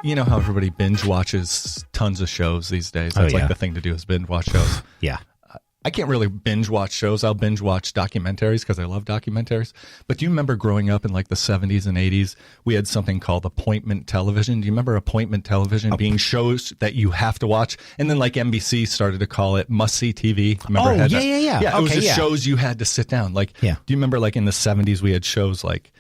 You know how everybody binge watches tons of shows these days? That's like the thing to do is binge watch shows. Yeah. I can't really binge watch shows. I'll binge watch documentaries because I love documentaries. But do you remember growing up in like the 70s and 80s, we had something called appointment television? Do you remember appointment television being shows that you have to watch? And then like NBC started to call it must-see TV. Remember Yeah. Yeah, it was just shows you had to sit down. Like, do you remember like in the 70s we had shows like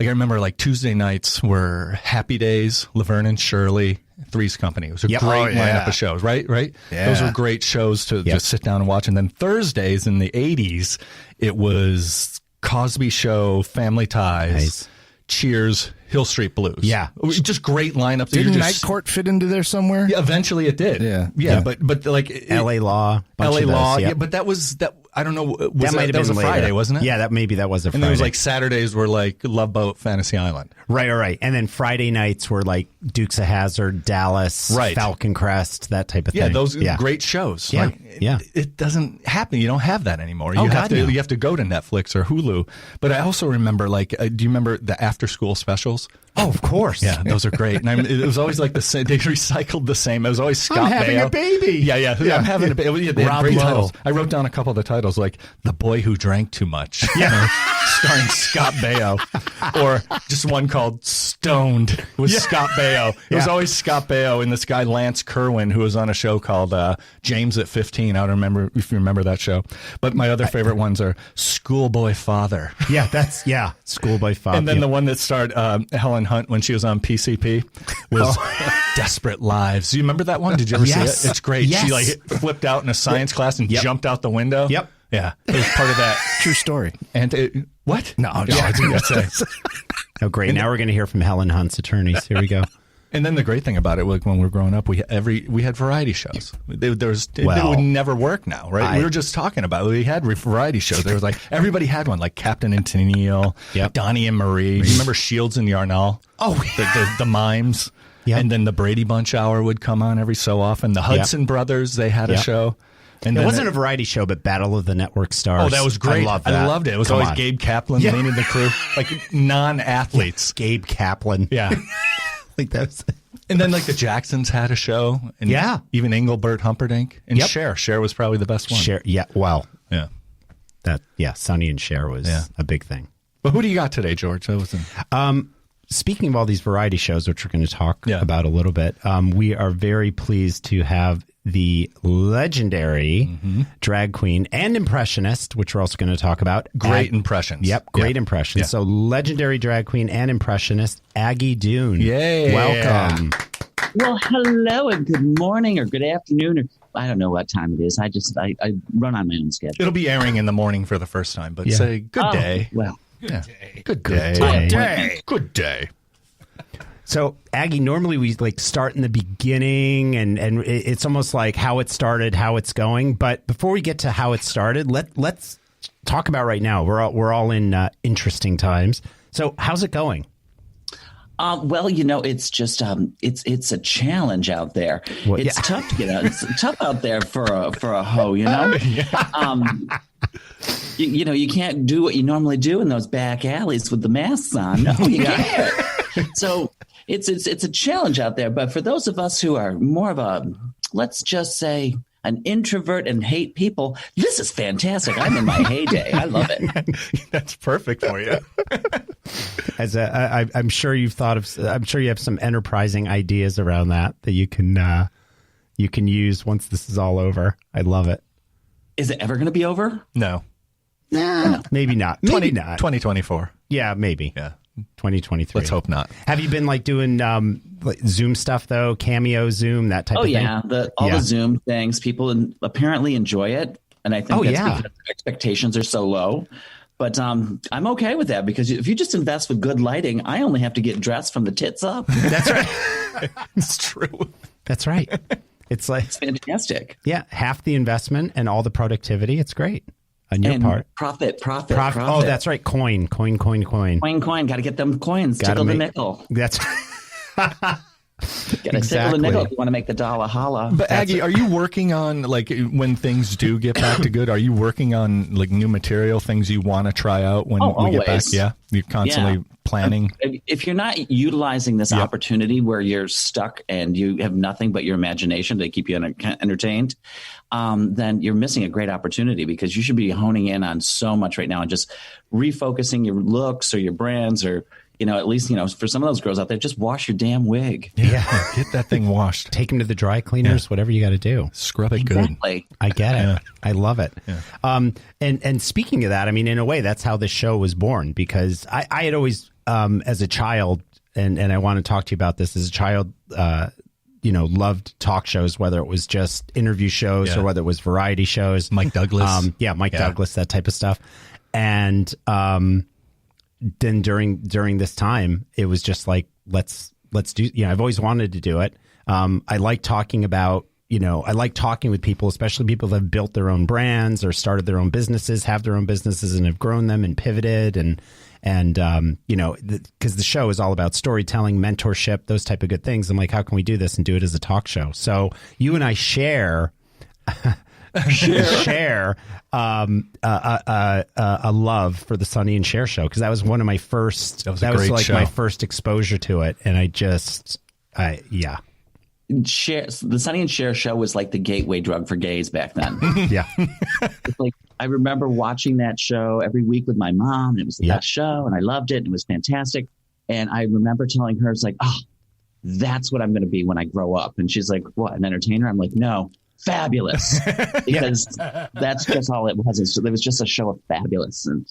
I remember like Tuesday nights were Happy Days, Laverne and Shirley, Three's Company. It was a great lineup of shows, right? Yeah. Those were great shows to just sit down and watch. And then Thursdays in the 80s, it was Cosby Show, Family Ties, Cheers, Hill Street Blues. Yeah. Just great lineups. Didn't Night Court fit into there somewhere? Yeah, eventually it did. Yeah. But like L.A. Law. L.A. Law. Yeah, but that was that. I don't know. That was a Friday, wasn't it? Yeah, that was a Friday. And there was like Saturdays were like Love Boat, Fantasy Island. Right. And then Friday nights were like Dukes of Hazzard, Dallas, Falcon Crest, that type of thing. Yeah, those great shows. Yeah. It doesn't happen. You don't have that anymore. You have to go to Netflix or Hulu. But I also remember like, do you remember the after school specials? Oh, of course. Yeah, those are great. And it was always like the same. They recycled the same. It was always Scott I'm having Baio. a baby. Yeah. I'm having a baby. They had Rob great Lowe. titles. I wrote down a couple of the titles, like The Boy Who Drank Too Much. Yeah. Starring Scott Baio. Or just one called Stoned with Scott Baio. It was always Scott Baio and this guy Lance Kerwin, who was on a show called James at 15. I don't remember if you remember that show. But my other favorite ones are Schoolboy Father. Yeah, Schoolboy Father. And then the one that starred Helen Hunt when she was on PCP was Desperate Lives. Do you remember that one? Did you ever see it? It's great. Yes. She like flipped out in a science class and jumped out the window. Yep. Yeah, it was part of that. True story. And what? No, I didn't say. Oh, great. Now we're going to hear from Helen Hunt's attorneys. Here we go. And then the great thing about it, like when we were growing up, we had variety shows. It would never work now, right? We were just talking about it. We had variety shows. There was like everybody had one, like Captain and Tennille, Donnie and Marie. You remember Shields and Yarnall? Oh, the mimes. Yep. And then the Brady Bunch hour would come on every so often. The Hudson Brothers, they had a show. And it wasn't a variety show, but Battle of the Network Stars. Oh, that was great. I loved it. It was always Gabe Kaplan leading the crew, like non-athletes. Gabe Kaplan. Yeah. Like that. And then like the Jacksons had a show. And even Engelbert Humperdinck. And Cher. Cher was probably the best one. Cher, Sonny and Cher was a big thing. But who do you got today, George? Speaking of all these variety shows, which we're going to talk about a little bit, we are very pleased to have the legendary drag queen and impressionist, which we're also going to talk about. Great impressions. Yep, great impressions. Yeah. So legendary drag queen and impressionist, Aggy Dune. Yay. Welcome. Well, hello and good morning or good afternoon. Or I don't know what time it is. I run on my own schedule. It'll be airing in the morning for the first time, but say good day. Well, good day. Good day. Good day. So, Aggie, normally we like start in the beginning and it's almost like how it started, how it's going. But before we get to how it started, let's talk about right now. We're all in interesting times. So, how's it going? Well, it's just it's a challenge out there. Well, it's tough to get out. It's tough out there for a hoe, you you can't do what you normally do in those back alleys with the masks on. No, you can't. So it's a challenge out there. But for those of us who are more of a, let's just say, an introvert and hate people, this is fantastic. I'm in my heyday. I love it. That's perfect for you. I'm sure you've thought of. I'm sure you have some enterprising ideas around that you can use once this is all over. I love it. Is it ever going to be over? No. Nah, maybe not. Maybe not. 2024. Yeah, maybe. Yeah. 2023. Let's hope not. Have you been like doing like Zoom stuff though? Cameo, Zoom, that type of thing? Oh yeah, the Zoom things. People apparently enjoy it, and I think that's because their expectations are so low. But I'm okay with that because if you just invest with good lighting, I only have to get dressed from the tits up. That's right. It's true. That's right. It's fantastic. Yeah, half the investment and all the productivity. It's great. On your part. Profit. Oh, that's right. Coin. Got to get them coins. Tickle the nickel. That's Got to tickle the nickel if you want to make the dollar holla. But Aggie, are you working on, like, when things do get back to good, are you working on, like, new material, things you want to try out when we get back? Yeah? You're constantly planning. If you're not utilizing this opportunity where you're stuck and you have nothing but your imagination to keep you entertained, then you're missing a great opportunity, because you should be honing in on so much right now and just refocusing your looks or your brands, or, at least, for some of those girls out there, just wash your damn wig. Yeah. Get that thing washed. Take them to the dry cleaners, whatever you got to do. Scrub it Exactly. good. I get it. Yeah. I love it. Yeah. And speaking of that, I mean, in a way, that's how this show was born, because I had always, as a child, and I want to talk to you about this, as a child, loved talk shows, whether it was just interview shows or whether it was variety shows. Mike Douglas. Mike Douglas, that type of stuff. And then during this time, it was just like, let's do, I've always wanted to do it. I like talking about, I like talking with people, especially people that have built their own brands or started their own businesses, have their own businesses and have grown them and pivoted. And because the show is all about storytelling, mentorship, those type of good things. I'm like, how can we do this and do it as a talk show? So you and I share a love for the Sonny and Cher show, because that was one of my first. That was like my first exposure to it, and Cher, the Sonny and Cher show was like the gateway drug for gays back then. It's like, I remember watching that show every week with my mom, and it was the best show, and I loved it, and it was fantastic. And I remember telling her, it's like, oh, that's what I'm going to be when I grow up. And she's like, what, an entertainer? I'm like, no, fabulous. Because that's just all it was. It was just a show of fabulous. And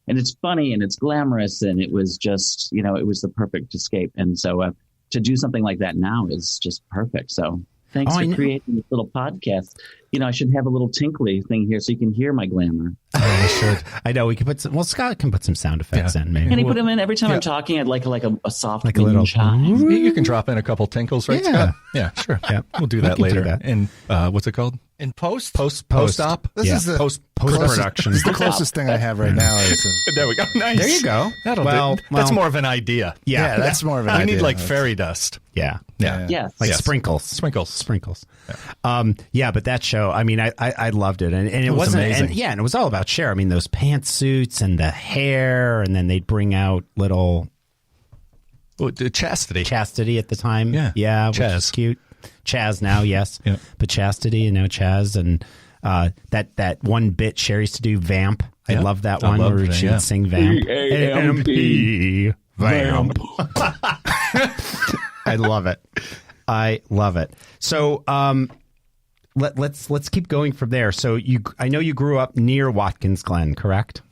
it's funny, and it's glamorous, and it was just, it was the perfect escape. And so to do something like that now is just perfect. So thanks for creating this little podcast. I should have a little tinkly thing here so you can hear my glamour. I should. I know we can put some. Well, Scott can put some sound effects in. Maybe. Can he put them in every time I'm talking? I'd like a soft, like a little chime. You can drop in a couple tinkles, right, Scott? Yeah, sure. Yeah, we'll do that later. And what's it called? In post op. This is the post production. This is the closest thing I have right now. There we go. Nice. There you go. That'll do. That's more of an idea. Yeah, that's more of an idea. We need like fairy dust. Yeah. Like sprinkles. Yeah. But that show, I mean, I loved it, and it wasn't amazing. And it was all about Cher. I mean, those pantsuits and the hair, and then they'd bring out little Chastity at the time. Yeah, which is cute. Chaz now, yes, but Chastity and now Chaz, and that one bit Cher used to do, Vamp. I love that one where she would sing Vamp. V-A-M-P. Vamp. I love it. So let's keep going from there. So I know you grew up near Watkins Glen, correct?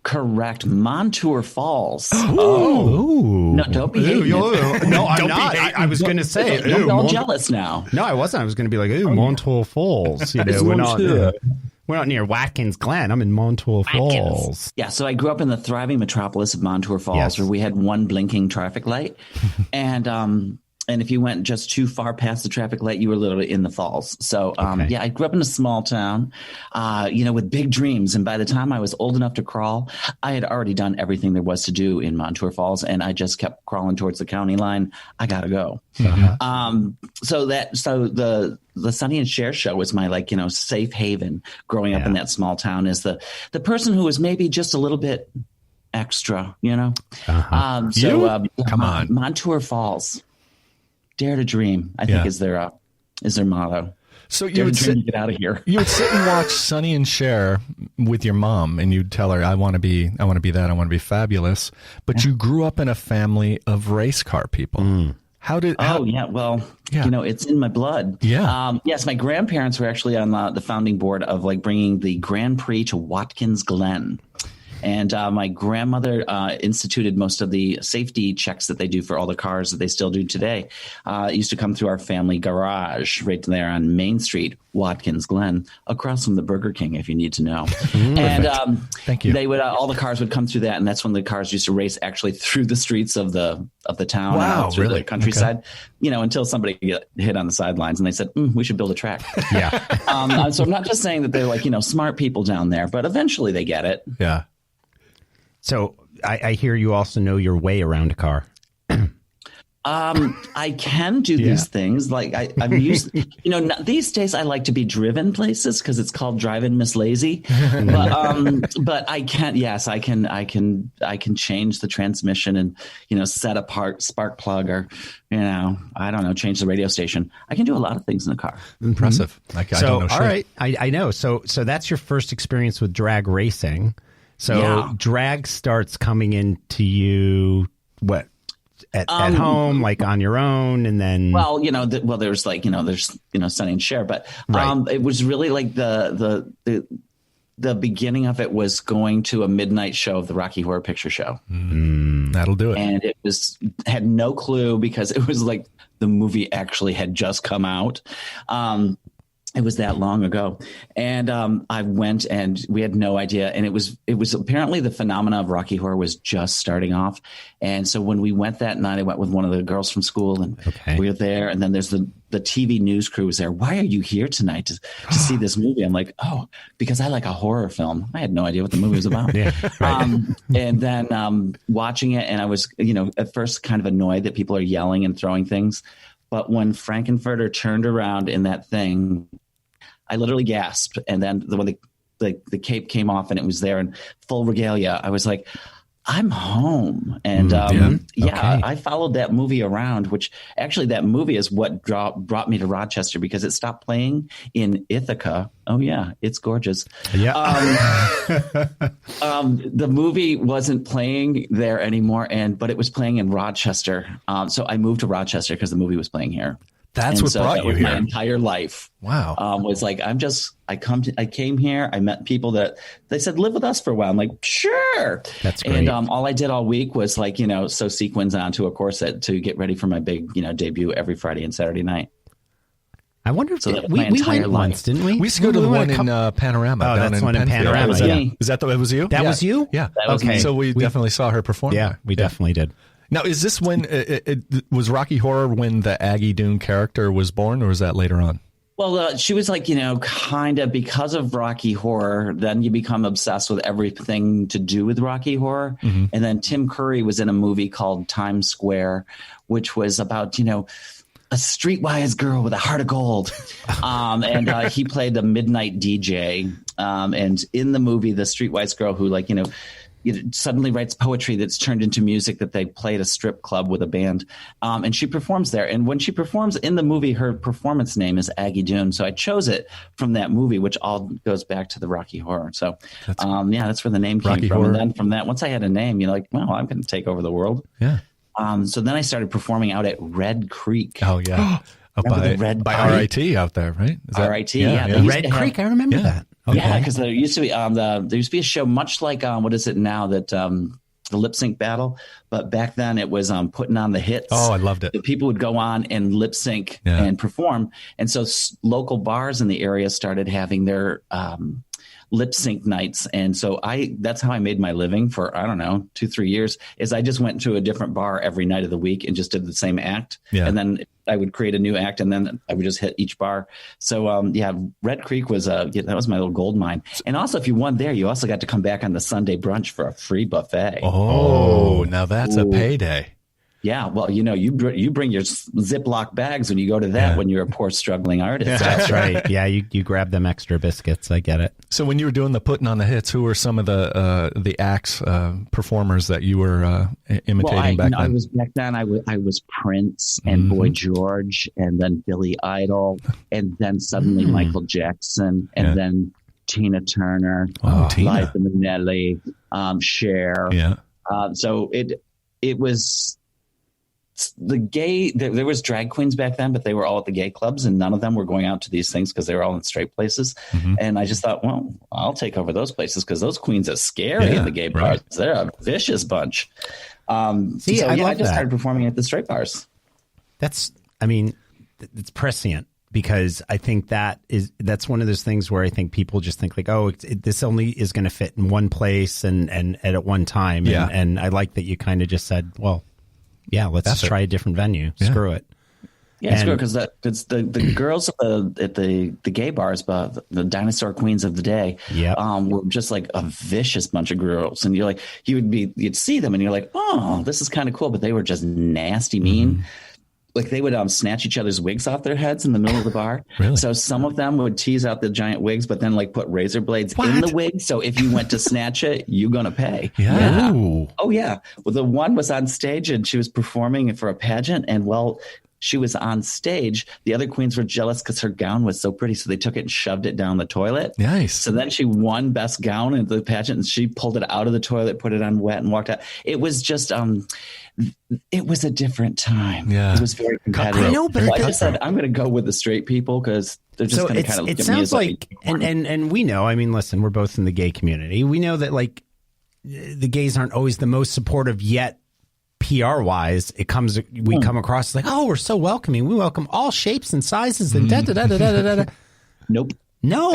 Correct. Montour Falls. Oh. No, don't behave. No, I'm not. I was going to say. Don't be all jealous now. No, I wasn't. I was going to be like, Montour Falls. We're not near Watkins Glen. I'm in Montour Falls. Yeah, so I grew up in the thriving metropolis of Montour Falls, where we had one blinking traffic light. And if you went just too far past the traffic light, you were literally in the falls. So, I grew up in a small town, with big dreams. And by the time I was old enough to crawl, I had already done everything there was to do in Montour Falls. And I just kept crawling towards the county line. I got to go. So the Sonny and Cher show was my safe haven growing up in that small town, as the person who was maybe just a little bit extra, Come on. Montour Falls. Dare to dream, I think, is their motto. So you would get out of here. You would sit and watch Sonny and Cher with your mom, and you'd tell her, "I want to be that. I want to be fabulous." But you grew up in a family of race car people. It's in my blood. Yes, my grandparents were actually on the founding board of bringing the Grand Prix to Watkins Glen. And my grandmother instituted most of the safety checks that they do for all the cars that they still do today. It used to come through our family garage right there on Main Street, Watkins Glen, across from the Burger King, if you need to know. And thank you. They would all the cars would come through that, and that's when the cars used to race actually through the streets of the town, wow, through really? the countryside. Okay. Until somebody get hit on the sidelines, and they said, "We should build a track." So I'm not just saying that they're smart people down there, but eventually they get it. Yeah. So I hear you also know your way around a car. I can do these things. Like I'm used, these days I like to be driven places because it's called Driving Miss Lazy. But I can't. Yes, I can change the transmission and set apart spark plug or I don't know, change the radio station. I can do a lot of things in the car. Impressive. I don't know. All right, I know. So that's your first experience with drag racing. So drag starts coming into you what? At home, like on your own, and then there's Sonny and Cher, but it was really like the beginning of it was going to a midnight show of the Rocky Horror Picture Show. That'll do it. And it had no clue because it was like the movie actually had just come out. It was that long ago. And I went and we had no idea. And it was apparently the phenomena of Rocky Horror was just starting off. And so when we went that night, I went with one of the girls from school and we were there. And then there's the TV news crew was there. Why are you here tonight to see this movie? I'm like, because I like a horror film. I had no idea what the movie was about. And then watching it, and I was, at first kind of annoyed that people are yelling and throwing things. But when Frankenfurter turned around in that thing, I literally gasped. And then when the cape came off and it was there in full regalia, I was like, I'm home. And I followed that movie around, which actually that movie is what brought me to Rochester because it stopped playing in Ithaca. Oh, yeah, it's gorgeous. Yeah. The movie wasn't playing there anymore, but it was playing in Rochester. So I moved to Rochester because the movie was playing here. That's what brought you here. My entire life. Wow. Was like, I came here. I met people that they said, live with us for a while. I'm like, sure. That's great. And all I did all week was sew sequins onto a corset to get ready for my big, debut every Friday and Saturday night. I wonder if we went once, didn't we? We used to go to the one in Panorama. Oh, that's one in Panorama. Is that it was you? That was you? Yeah. That was me. So we definitely saw her perform. Yeah, we definitely did. Now, is this when it was Rocky Horror when the Aggy Dune character was born, or was that later on? Well, she was like, kind of because of Rocky Horror, then you become obsessed with everything to do with Rocky Horror. Mm-hmm. And then Tim Curry was in a movie called Times Square, which was about, a streetwise girl with a heart of gold. And he played the midnight DJ. And in the movie, the streetwise girl who suddenly writes poetry that's turned into music that they play at a strip club with a band. And she performs there. And when she performs in the movie, her performance name is Aggy Dune. So I chose it from that movie, which all goes back to the Rocky Horror. So, that's where the name came Rocky from. Horror. And then from that, once I had a name, you're like, well, I'm going to take over the world. Yeah. So then I started performing out at Red Creek. Oh, yeah. by RIT out there, right? RIT, yeah. Red Creek, I remember that. Okay. Yeah, because there used to be a show much like what is it now that the lip sync battle, but back then it was putting on the hits. Oh, I loved it. The people would go on and lip sync and perform, and so local bars in the area started having their lip sync nights. And so that's how I made my living for, 2-3 years, is I just went to a different bar every night of the week and just did the same act. Yeah. And then I would create a new act and then I would just hit each bar. So Red Creek was that was my little gold mine. And also if you won there, you also got to come back on the Sunday brunch for a free buffet. Oh, now that's a payday. Yeah, well, you bring your Ziploc bags when you go to that when you're a poor struggling artist. Yeah. That's right. Yeah, you grab them extra biscuits. I get it. So when you were doing the putting on the hits, who were some of the acts, performers that you were imitating back then? I was Prince and Boy George, and then Billy Idol, and then suddenly Michael Jackson, and then Tina Turner, Liza Minnelli, Cher. Yeah. So it was. The gay, there was drag queens back then, but they were all at the gay clubs and none of them were going out to these things because they were all in straight places. Mm-hmm. And I just thought, well, I'll take over those places because those queens are scary in the gay bars. Right. They're a vicious bunch. I just started performing at the straight bars. It's prescient because I think that's one of those things where I think people just think like, oh, this only is going to fit in one place and at one time. Yeah. And I like that you kind of just said, well, yeah, let's try a different venue. Screw it. Yeah, it's good because the girls at the gay bars, but the dinosaur queens of the day, were just like a vicious bunch of girls, and you're like, you'd see them, and you're like, oh, this is kind of cool, but they were just nasty, mean. Mm-hmm. Like they would snatch each other's wigs off their heads in the middle of the bar. Really? So some of them would tease out the giant wigs, but then like put razor blades in the wig. So if you went to snatch it, you're gonna pay. Yeah. Oh yeah. Well, the one was on stage and she was performing for a pageant, and well, she was on stage. The other queens were jealous because her gown was so pretty, so they took it and shoved it down the toilet. Nice. So then she won best gown in the pageant, and she pulled it out of the toilet, put it on wet, and walked out. It was just it was a different time. Yeah. It was very competitive. I know, but like I said, I'm going to go with the straight people because they're just going to kind of look at me as like, and we know, I mean, listen, we're both in the gay community. We know that like the gays aren't always the most supportive, yet PR wise, we come across like, oh, we're so welcoming. We welcome all shapes and sizes and da da da da da da. Nope. No.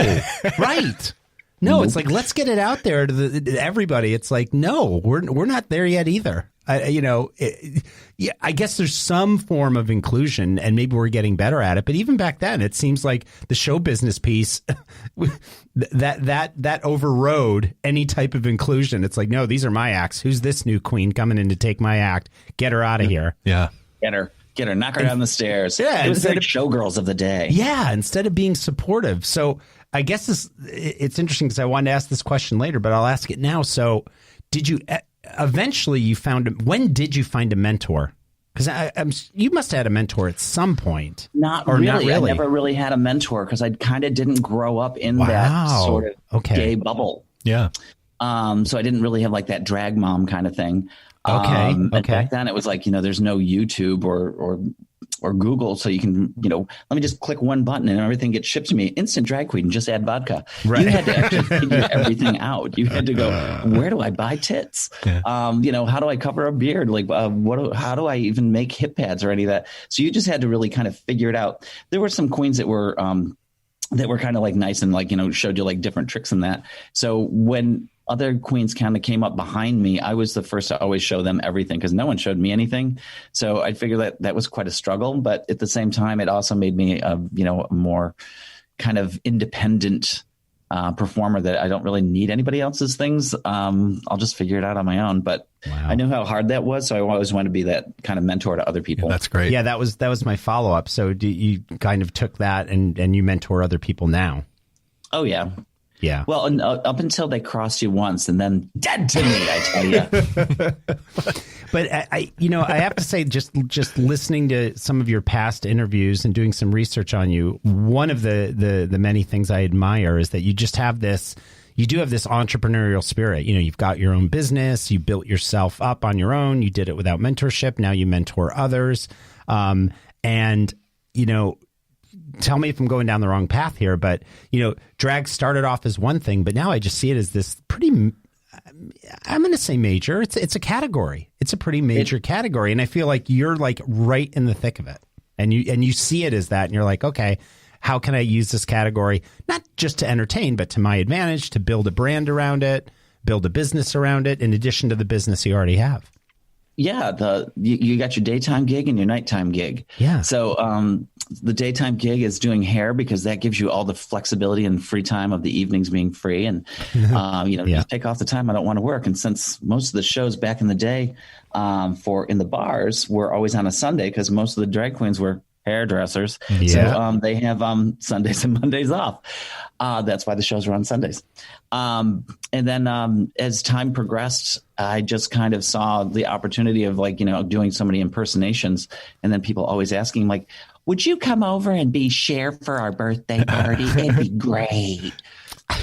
Right. No, nope. It's like, let's get it out there to everybody. It's like, no, we're not there yet either. I guess there's some form of inclusion, and maybe we're getting better at it. But even back then, it seems like the show business piece that overrode any type of inclusion. It's like, no, these are my acts. Who's this new queen coming in to take my act? Get her out of here. Yeah, get her, knock her down the stairs. Yeah, it was like showgirls of the day. Yeah, instead of being supportive. So I guess it's interesting because I wanted to ask this question later, but I'll ask it now. So did you? Eventually, when did you find a mentor? Because you must have had a mentor at some point. Not really. I never really had a mentor because I kind of didn't grow up in that sort of gay bubble. Yeah. So I didn't really have like that drag mom kind of thing. Okay. Back then it was like, there's no YouTube or Google, so you can, let me just click one button and everything gets shipped to me. Instant drag queen, just add vodka. Right. You had to actually figure everything out. You had to go, where do I buy tits? Yeah. How do I cover a beard? Like, how do I even make hip pads or any of that? So you just had to really kind of figure it out. There were some queens that were kind of like nice and like, showed you like different tricks and that. So when other queens kind of came up behind me, I was the first to always show them everything because no one showed me anything. So I figured that was quite a struggle. But at the same time, it also made me, a more kind of independent performer that I don't really need anybody else's things. I'll just figure it out on my own. But I knew how hard that was. So I always wanted to be that kind of mentor to other people. Yeah, that's great. Yeah, that was my follow up. So you kind of took that and you mentor other people now? Oh, yeah. Yeah. Well, up until they cross you once and then dead to me, I tell you. But I have to say, just listening to some of your past interviews and doing some research on you, one of the many things I admire is that you do have this entrepreneurial spirit. You've got your own business, you built yourself up on your own, you did it without mentorship. Now you mentor others. Tell me if I'm going down the wrong path here, but, drag started off as one thing, but now I just see it as this pretty, I'm going to say major. It's a category. It's a pretty major category. And I feel like you're like right in the thick of it. And you see it as that. And you're like, okay, how can I use this category, not just to entertain, but to my advantage, to build a brand around it, build a business around it, in addition to the business you already have? Yeah, you got your daytime gig and your nighttime gig. Yeah. So the daytime gig is doing hair because that gives you all the flexibility and free time of the evenings being free. And, just take off the time I don't want to work. And since most of the shows back in the day in the bars were always on a Sunday because most of the drag queens were hairdressers. Yeah. So they have Sundays and Mondays off. That's why the shows were on Sundays. And then as time progressed, I just kind of saw the opportunity of doing so many impersonations. And then people always asking like, would you come over and be Cher for our birthday party? It'd be great.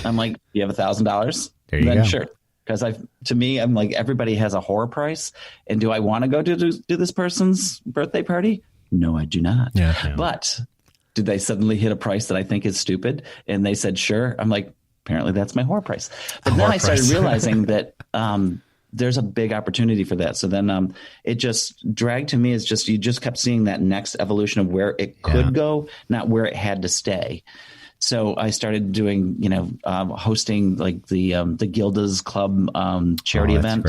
I'm like, you have $1,000? There you go. Sure. Because to me, I'm like, everybody has a horror price. And do I want to go to do this person's birthday party? No, I do not. Yeah. But did they suddenly hit a price that I think is stupid? And they said, sure. I'm like, apparently that's my horror price. But then I started realizing that there's a big opportunity for that. So then it just dragged to me is just, you just kept seeing that next evolution of where it could go, not where it had to stay. So I started doing, hosting like the Gilda's Club charity event.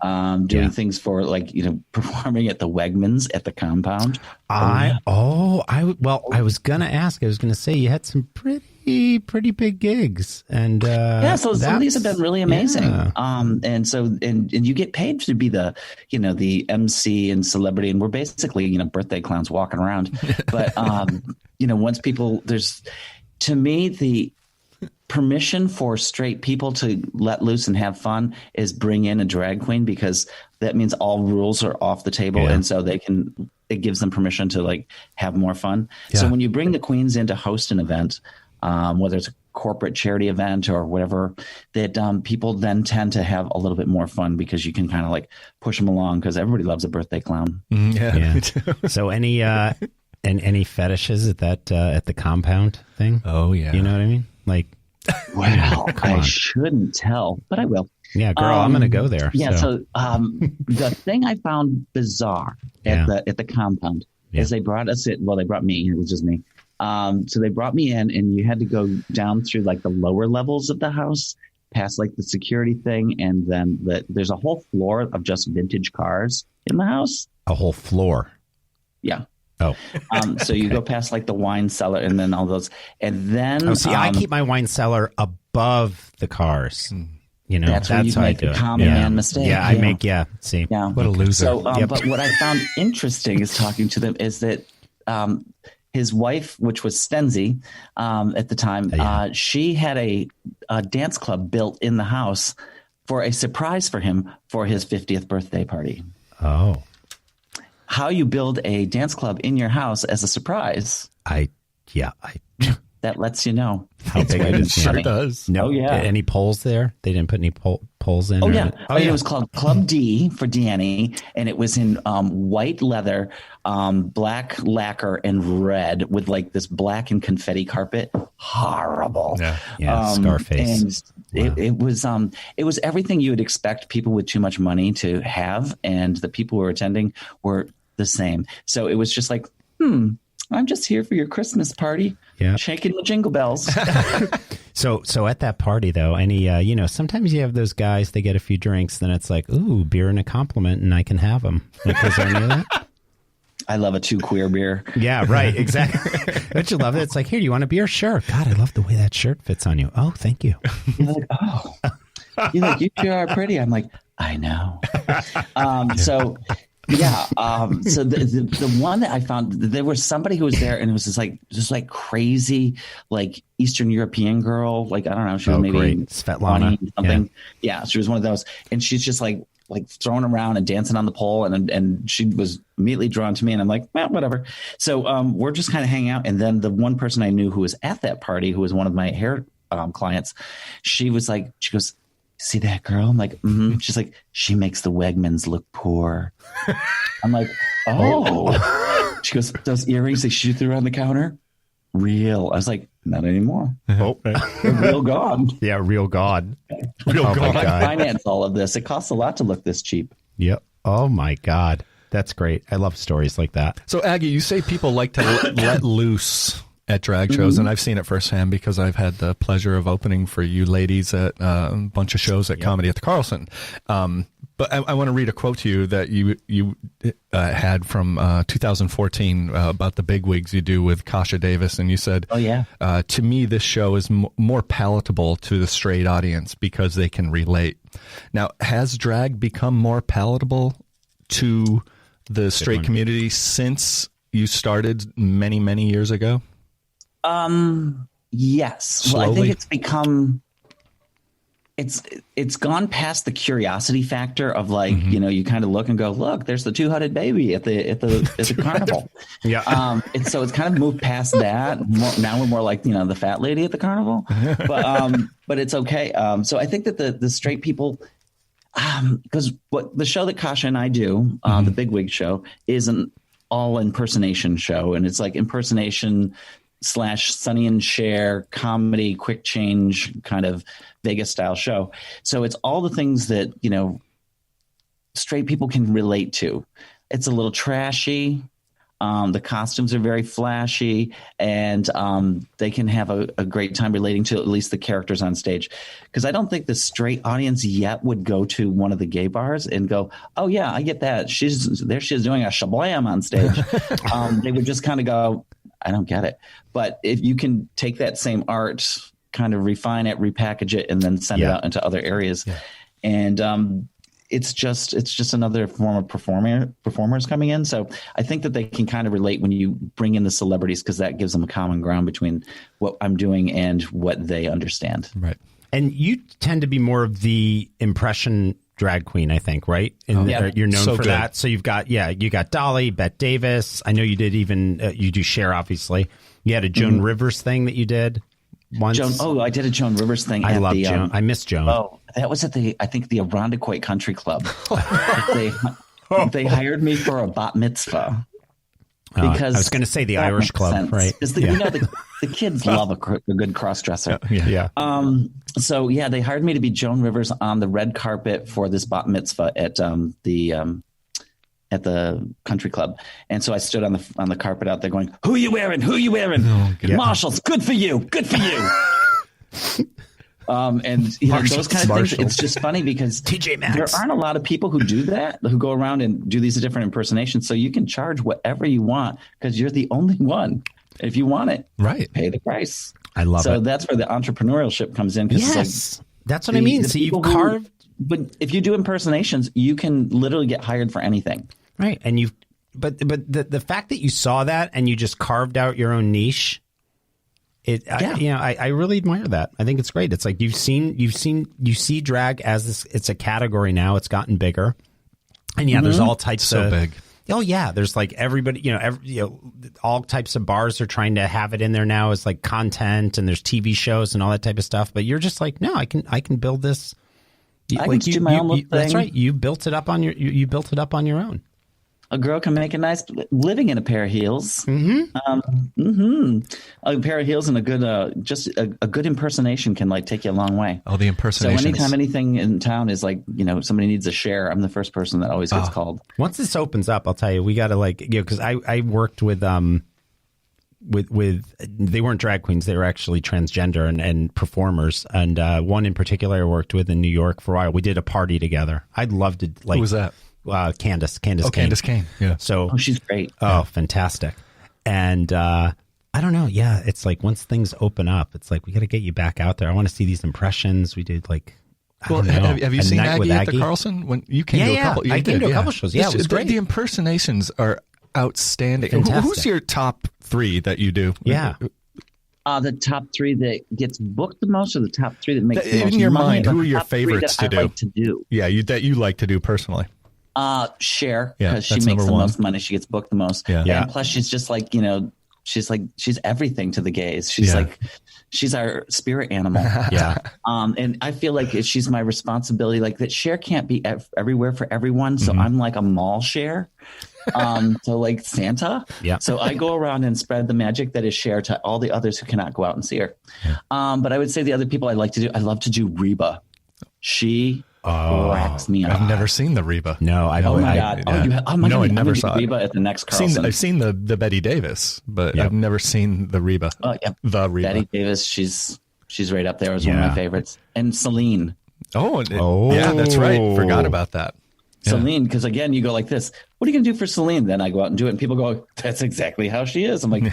doing things for like, performing at the Wegmans at the compound. I was going to ask, I was going to say you had some pretty big gigs, and so some of these have been really amazing. Yeah. And you get paid to be the MC and celebrity, and we're basically, birthday clowns walking around. But, once people, to me, the permission for straight people to let loose and have fun is bring in a drag queen, because that means all rules are off the table. Yeah. And so it gives them permission to like have more fun. Yeah. So when you bring the queens in to host an event, whether it's a corporate charity event or whatever, that people then tend to have a little bit more fun, because you can kind of like push them along, because everybody loves a birthday clown. Yeah. So any fetishes at the compound thing? Oh yeah. You know what I mean? Like, well, I shouldn't tell, but I will. Yeah, girl, I'm going to go there. Yeah. So the thing I found bizarre at the compound is they brought us in. Well, they brought me. It was just me. So they brought me in, and you had to go down through like the lower levels of the house, past like the security thing, and then there's a whole floor of just vintage cars in the house. A whole floor. Yeah. Oh. So you go past like the wine cellar, and then all those, and then I keep my wine cellar above the cars. That's where you how make I do the it. common man mistake. Yeah, I make. Yeah. See. Yeah. What a loser. So, but what I found interesting is talking to them is that his wife, which was Stenzi at the time, she had a dance club built in the house for a surprise for him for his 50th birthday party. Oh. How you build a dance club in your house as a surprise. That lets you know how big it is. Sure does. No, yeah. Any poles there? They didn't put any poles in? It was called Club D for Danny, and it was in white leather, black lacquer, and red with like this black and confetti carpet. Horrible. Yeah, Scarface. And it was everything you would expect people with too much money to have, and the people who were attending were the same. So it was just like, I'm just here for your Christmas party. Yeah. Shaking the jingle bells. So at that party though, any sometimes you have those guys, they get a few drinks, then it's like, ooh, beer and a compliment, and I can have them. Like, is there any of that? I love a 2 queer beer. Yeah, right, exactly. Don't you love it? It's like, here, do you want a beer? Sure. God, I love the way that shirt fits on you. Oh, thank you. You're like, oh, you sure are pretty. I'm like, I know. So the one that I found, there was somebody who was there, and it was just like crazy, like Eastern European girl. Like, I don't know. She was maybe Svetlana something. Yeah. She was one of those. And she's just like throwing around and dancing on the pole. And she was immediately drawn to me, and I'm like, well, whatever. So we're just kind of hanging out. And then the one person I knew who was at that party, who was one of my hair clients, she goes, see that girl? I'm like, mm-hmm. She's like, she makes the Wegmans look poor. I'm like, oh. She goes, those earrings that she threw on the counter? Real. I was like, not anymore. Oh, they're real gone. Yeah, real gone. Real gone. I finance all of this. It costs a lot to look this cheap. Yep. Oh my God. That's great. I love stories like that. So Aggie, you say people like to let loose at drag shows, and I've seen it firsthand because I've had the pleasure of opening for you ladies at a bunch of shows at Comedy at the Carlson. But I want to read a quote to you that you had from 2014 about the bigwigs you do with Kasha Davis, and you said, "Oh yeah, to me this show is more palatable to the straight audience because they can relate." Now, has drag become more palatable to the straight community since you started many, many years ago? Yes. Slowly? Well, I think it's become, it's gone past the curiosity factor of like, you kind of look and go, look, there's the 2-headed baby at the carnival. Yeah. And so it's kind of moved past that. Now we're more like, the fat lady at the carnival, but it's okay. So I think that the straight people, because what the show that Kasha and I do, the Bigwig show, is an all impersonation show. And it's like impersonation / Sonny and Cher comedy, quick change kind of Vegas style show. So it's all the things that, straight people can relate to. It's a little trashy. The costumes are very flashy, and they can have a great time relating to at least the characters on stage. Because I don't think the straight audience yet would go to one of the gay bars and go, "Oh yeah, I get that. She's doing a shablam on stage." They would just kind of go, "I don't get it." But if you can take that same art, kind of refine it, repackage it, and then send it out into other areas, and it's just another form of performers coming in. So I think that they can kind of relate when you bring in the celebrities, because that gives them a common ground between what I'm doing and what they understand. Right. And you tend to be more of the impression drag queen, I think, right? And you're known for that. So you got Dolly, Bette Davis. I know you did even you do Cher, obviously. You had a Joan Rivers thing that you did once. I did a Joan Rivers thing. I love Joan. I miss Joan. Oh, that was at the Irondequoit Country Club. They hired me for a bat mitzvah. Because I was going to say the Irish club, sense. right? The kids love a good cross-dresser. Yeah. So they hired me to be Joan Rivers on the red carpet for this bat mitzvah at the country club. And so I stood on the carpet out there going, "Who you wearing? Who you wearing? Marshalls, good for you. Good for you." And those kind of things. It's just funny because TJ Maxx. There aren't a lot of people who do that, who go around and do these different impersonations. So you can charge whatever you want because you're the only one. If you want it, right, pay the price. I love it. So that's where the entrepreneurship comes in. Yes, that's what I mean. So you've carved. But if you do impersonations, you can literally get hired for anything. Right, and but the fact that you saw that and you just carved out your own niche. I really admire that. I think it's great. It's like you see drag as this. It's a category now. It's gotten bigger, and there's all types of big. Oh yeah, there's like everybody. All types of bars are trying to have it in there now as like content, and there's TV shows and all that type of stuff. But you're just like, no, I can build this. I can do my own thing. That's right. You built it up on you built it up on your own. A girl can make a nice living in a pair of heels. A pair of heels and a good, just a good impersonation can like take you a long way. Oh, the impersonations. So anytime anything in town is like, somebody needs a Cher, I'm the first person that always gets called. Once this opens up, I'll tell you, we got to because I worked with they weren't drag queens, they were actually transgender and performers, and one in particular I worked with in New York for a while. We did a party together. I'd love to Who was that? Candace Kane. Candace Kane. Yeah. So she's great. Oh, fantastic. And I don't know. Yeah, it's like once things open up, it's like we got to get you back out there. I want to see these impressions. We did like. Have you seen Aggie at the Carlson when you came to a couple? I came to a couple shows. Yeah, it was great. The impersonations are outstanding. Fantastic. Who's your top three that you do? Yeah. The top three that gets booked the most, or the top three that makes the most in your money, mind? Who are your favorites to do? Like to do? Yeah, that you like to do personally. Cher, because she makes the most money. She gets booked the most. Yeah. And plus she's just like, she's everything to the gays. She's like, she's our spirit animal. Yeah. And I feel like she's my responsibility. Like that Cher can't be everywhere for everyone. So I'm like a mall Cher. So like Santa. Yeah. So I go around and spread the magic that is Cher to all the others who cannot go out and see her. But I would say the other people I love to do Reba. She cracks me up. I've never seen the Reba. No, I don't. Oh my God! I never saw Reba at the next Carlson. I've seen the Betty Davis, but I've never seen the Reba. Oh yeah, the Reba. Betty Davis. She's right up there as one of my favorites. And Celine. Yeah, that's right. Forgot about that. Celine, because again, you go like this. What are you going to do for Celine? Then I go out and do it, and people go, "That's exactly how she is." I'm like,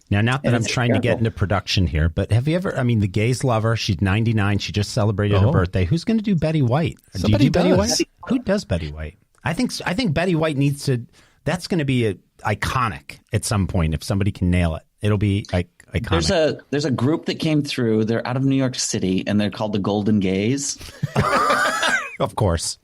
Now, not that I'm trying to get into production here, but have you ever? I mean, the gays love her. She's 99. She just celebrated her birthday. Who's going to do Betty White? Somebody do you do does. Betty White? Who does Betty White? I think Betty White needs to. That's going to be iconic at some point if somebody can nail it. It'll be iconic. There's a group that came through. They're out of New York City, and they're called the Golden Gays. Of course.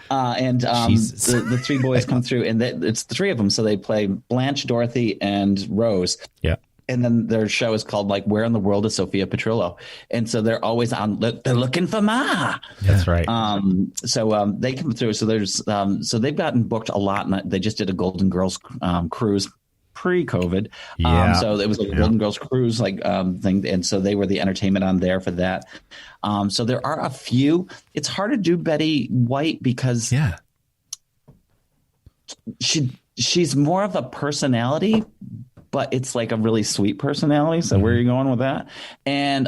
And the three boys come through, and it's the three of them. So they play Blanche, Dorothy, and Rose. Yeah. And then their show is called like Where in the World is Sophia Petrillo? And so they're always on. They're looking for Ma. That's right. So they come through. So there's so they've gotten booked a lot, and they just did a Golden Girls cruise pre-COVID. So it was a Golden Girls cruise thing, and so they were the entertainment on there for that. So there are a few. It's hard to do Betty White because she's more of a personality, but it's like a really sweet personality. So where are you going with that? And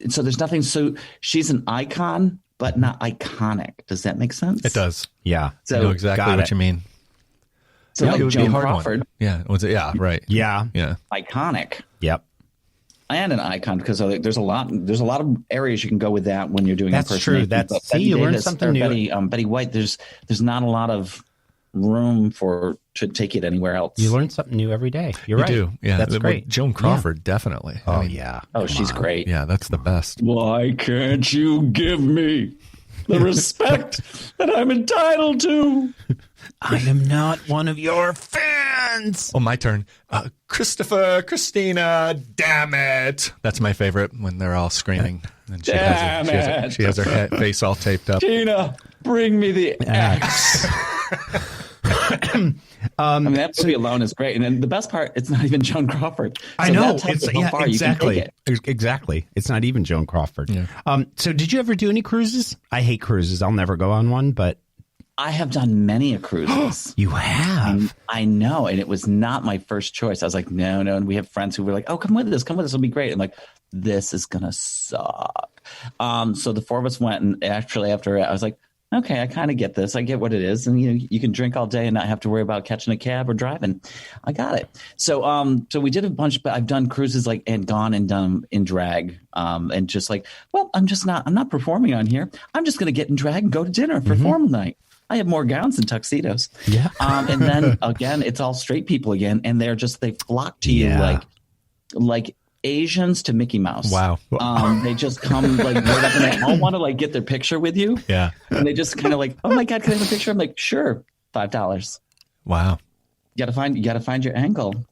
so there's nothing. So she's an icon, but not iconic. Does that make sense? It does. Yeah. So I know exactly what you mean. So yeah, like Joan Crawford. One. Yeah. Was it? Yeah. Right. Yeah. Yeah. Iconic. Yep. And an icon, because there's a lot of areas you can go with that when you're doing impersonation. That's true. See, you learned something new. Betty White. There's not a lot of room to take it anywhere else. You learn something new every day. You're right. You do. Yeah. That's great. Joan Crawford, definitely. Oh, yeah. Oh, she's great. Yeah, that's the best. Why can't you give me the respect that I'm entitled to? I am not one of your fans. Oh, my turn. Christina, damn it. That's my favorite when they're all screaming. And she has her face all taped up. Tina, bring me the axe. I mean, that movie alone is great. And then the best part, it's not even Joan Crawford. So I know. Exactly. Exactly. It's not even Joan Crawford. Yeah. So did you ever do any cruises? I hate cruises. I'll never go on one, but I have done many cruises. You have? I know. And it was not my first choice. I was like, no. And we have friends who were like, oh, come with us. It'll be great. I'm like, this is going to suck. So the four of us went, and actually after I was like, okay, I kind of get this. I get what it is. And you can drink all day and not have to worry about catching a cab or driving. I got it. So we did a bunch, but I've done cruises and gone and done in drag. And just like, well, I'm not performing on here. I'm just going to get in drag and go to dinner for formal night. I have more gowns than tuxedos. Yeah. And then again, it's all straight people again. And they flock to you like Asians to Mickey Mouse. Wow. They just come like right up and they all want to like get their picture with you. Yeah. And they just kind of like, oh my God, can I have a picture? I'm like, sure. $5. Wow. You gotta find your angle.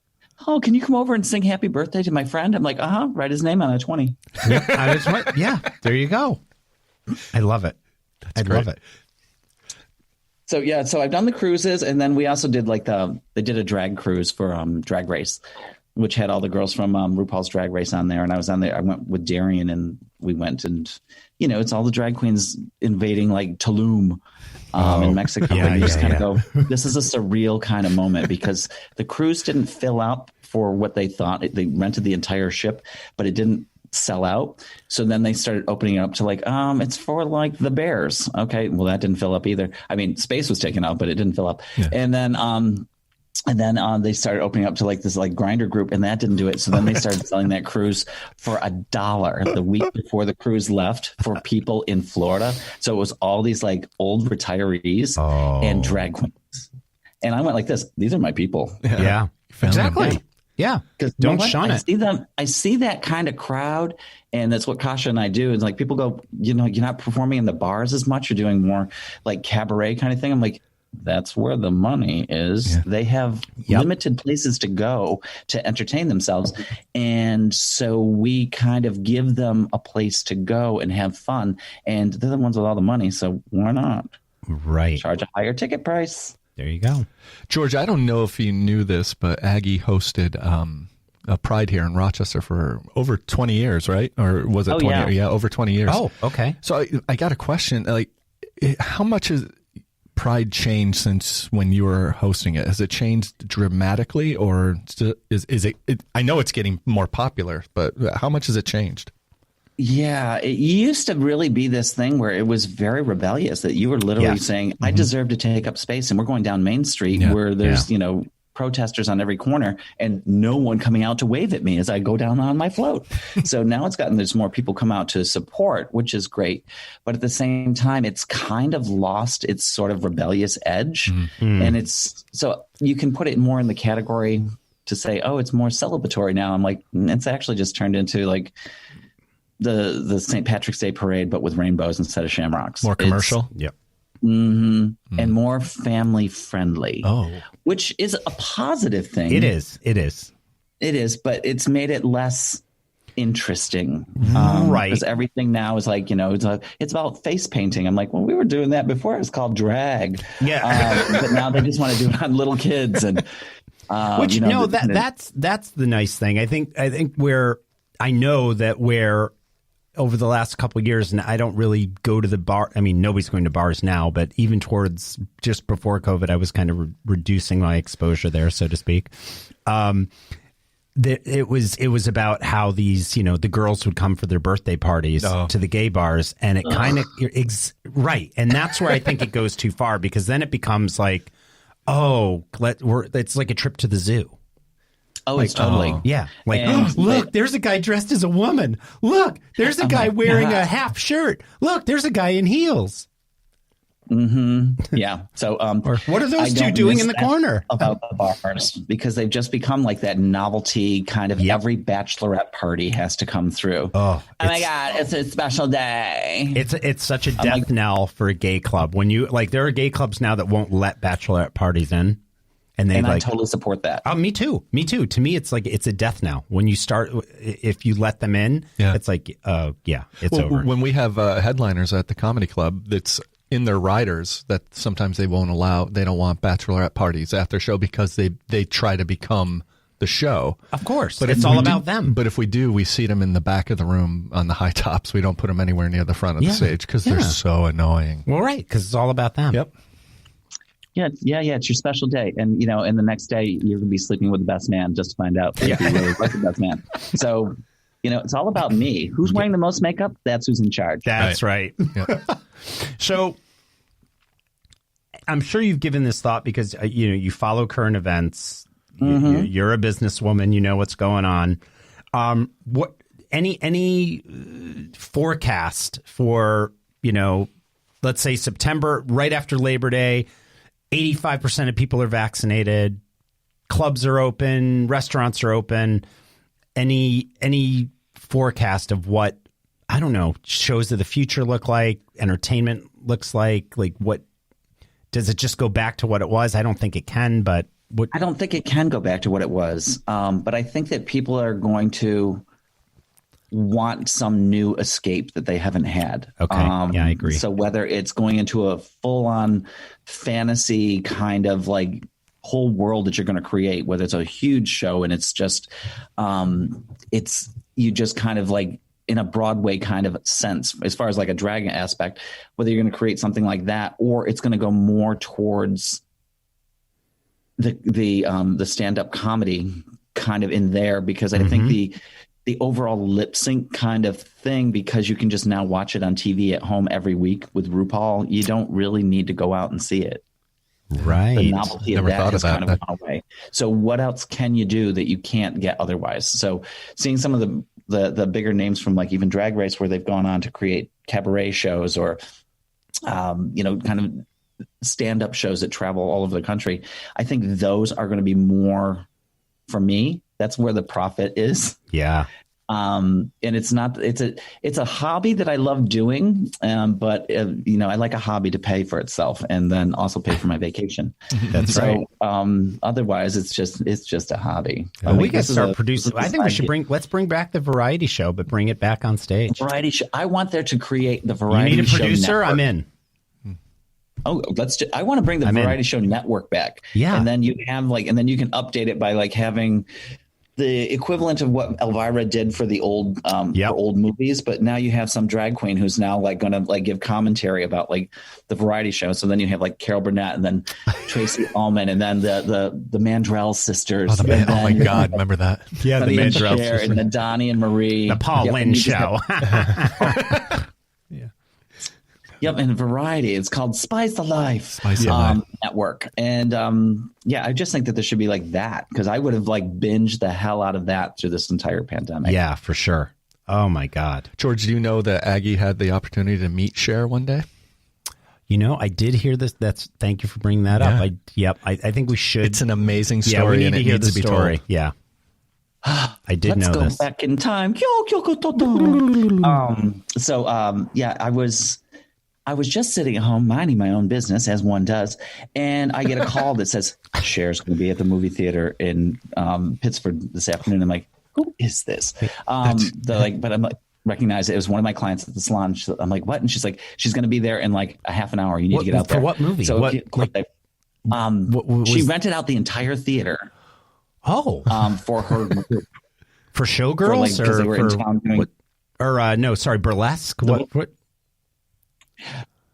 Oh, can you come over and sing happy birthday to my friend? I'm like, write his name on a 20. Yeah. There you go. I love it. Love it. So yeah, so I've done the cruises, and then we also did they did a drag cruise for Drag Race, which had all the girls from RuPaul's Drag Race on there, and I was on there. I went with Darian, and we went, and it's all the drag queens invading like Tulum in Mexico. And you just kind of go, this is a surreal kind of moment, because the cruise didn't fill up for what they thought. They rented the entire ship, but it didn't sell out. So then they started opening it up to like, it's for like the bears. Okay, well that didn't fill up either. I mean, space was taken out, but it didn't fill up. Yeah. And then they started opening up to like this like grinder group, and that didn't do it. So then they started selling that cruise for $1 the week before the cruise left for people in Florida. So it was all these like old retirees and drag queens. And I went like this. These are my people. Yeah. Exactly. Them. Yeah. Don't shun it. I see that kind of crowd, and that's what Kasha and I do. Is like people go, you're not performing in the bars as much. You're doing more like cabaret kind of thing. I'm like, that's where the money is. Yeah. They have limited places to go to entertain themselves. And so we kind of give them a place to go and have fun. And they're the ones with all the money. So why not? Right. Charge a higher ticket price. There you go. George, I don't know if you knew this, but Aggie hosted a Pride here in Rochester for over 20 years, right? Or was it 20 years? Yeah, over 20 years. Oh, okay. So I got a question. Like, how much has Pride changed since when you were hosting it? Has it changed dramatically, or is it I know it's getting more popular, but how much has it changed? Yeah, it used to really be this thing where it was very rebellious, that you were literally saying, I deserve to take up space. And we're going down Main Street where there's, protesters on every corner and no one coming out to wave at me as I go down on my float. So now there's more people come out to support, which is great. But at the same time, it's kind of lost its sort of rebellious edge. Mm-hmm. And so you can put it more in the category to say, oh, it's more celebratory now. I'm like, it's actually just turned into like the St. Patrick's Day parade, but with rainbows instead of shamrocks. More commercial. Yep. Mm-hmm. And more family friendly. Oh, which is a positive thing. It is, but it's made it less interesting. Right. Because everything now is like, it's about face painting. I'm like, well, we were doing that before. It was called drag. Yeah. But now they just want to do it on little kids. And which that's the nice thing. I think where over the last couple of years, and I don't really go to the bar. I mean, nobody's going to bars now, but even towards just before COVID, I was kind of reducing my exposure there, so to speak. It was about how these, the girls would come for their birthday parties to the gay bars, and it kind of right, and that's where I think it goes too far, because then it becomes like, it's like a trip to the zoo. Oh, it's totally. Yeah. Like, look, there's a guy dressed as a woman. Look, there's a guy wearing a half shirt. Look, there's a guy in heels. Mm-hmm. Yeah. So, or what are those two doing in the corner? About the bars, because they've just become like that novelty kind of. Every bachelorette party has to come through. Oh my God, it's a special day. It's such a death knell for a gay club. When you there are gay clubs now that won't let bachelorette parties in. And I totally support that. Oh, me too. Me too. To me, it's like it's a death knell. When you start, if you let them in, it's like, it's over. When we have headliners at the comedy club, that's in their riders that sometimes they won't allow. They don't want bachelorette parties after show because they try to become the show. Of course, but it's all about them. But if we do, we seat them in the back of the room on the high tops. We don't put them anywhere near the front of the stage because they're so annoying. Well, right, because it's all about them. Yep. Yeah. It's your special day, and and the next day you're gonna be sleeping with the best man just to find out if you really like the best man. So, it's all about me. Who's wearing the most makeup? That's who's in charge. That's right. Yeah. So, I'm sure you've given this thought because you follow current events. Mm-hmm. You're a businesswoman. You know what's going on. What any forecast for let's say September, right after Labor Day? 85% of people are vaccinated. Clubs are open. Restaurants are open. Any forecast of what, I don't know, shows of the future look like, entertainment looks like what, does it just go back to what it was? I don't think it can, but I don't think it can go back to what it was. But I think that people are going to want some new escape that they haven't had. Okay. Yeah, I agree. So whether it's going into a full-on fantasy kind of like whole world that you're going to create, whether it's a huge show and it's just you just kind of like in a Broadway kind of sense, as far as like a drag aspect, whether you're going to create something like that, or it's going to go more towards the stand-up comedy kind of in there, because I think the overall lip sync kind of thing, because you can just now watch it on TV at home every week with RuPaul, you don't really need to go out and see it. Right. The novelty of that has kind of gone away. So what else can you do that you can't get otherwise? So seeing some of the bigger names from like even Drag Race, where they've gone on to create cabaret shows or, kind of stand-up shows that travel all over the country. I think those are going to be more, for me, that's where the profit is. Yeah. And it's a hobby that I love doing. But I like a hobby to pay for itself and then also pay for my vacation. That's right. Otherwise it's just a hobby. We can start producing. I think let's bring back the variety show, but bring it back on stage. Variety show. I want there to create the variety show. You need a producer? Network. I'm in. Oh, I want to bring the variety show network back. Yeah. And then you have and then you can update it by like having the equivalent of what Elvira did for the old for old movies, but now you have some drag queen who's now like going to like give commentary about like the variety show. So then you have like Carol Burnett and then Tracy Ullman and then the Mandrell sisters. Oh my God, remember that? Yeah, the Mandrell sisters, and then Donnie and Marie. The Paul Lynn show. Yeah. Yep, and variety. It's called Spice the Life Network. And I just think that there should be like that, because I would have like binged the hell out of that through this entire pandemic. Yeah, for sure. Oh my God. George, do you know that Aggie had the opportunity to meet Cher one day? I did hear this. Thank you for bringing that up. I think we should. It's an amazing story. Yeah, we need and to hear the story. Told. Yeah. I did know this. Let's go back in time. I was just sitting at home minding my own business, as one does, and I get a call that says Cher's going to be at the movie theater in Pittsburgh this afternoon. I'm like, who is this? But I'm like, recognize it. It was one of my clients at the salon. I'm like, what? And she's like, she's going to be there in like a half an hour. You need to get out there. For what movie? So she was... rented out the entire theater. Oh, for her for Showgirls, because they were in town doing. Or no, sorry, burlesque. What?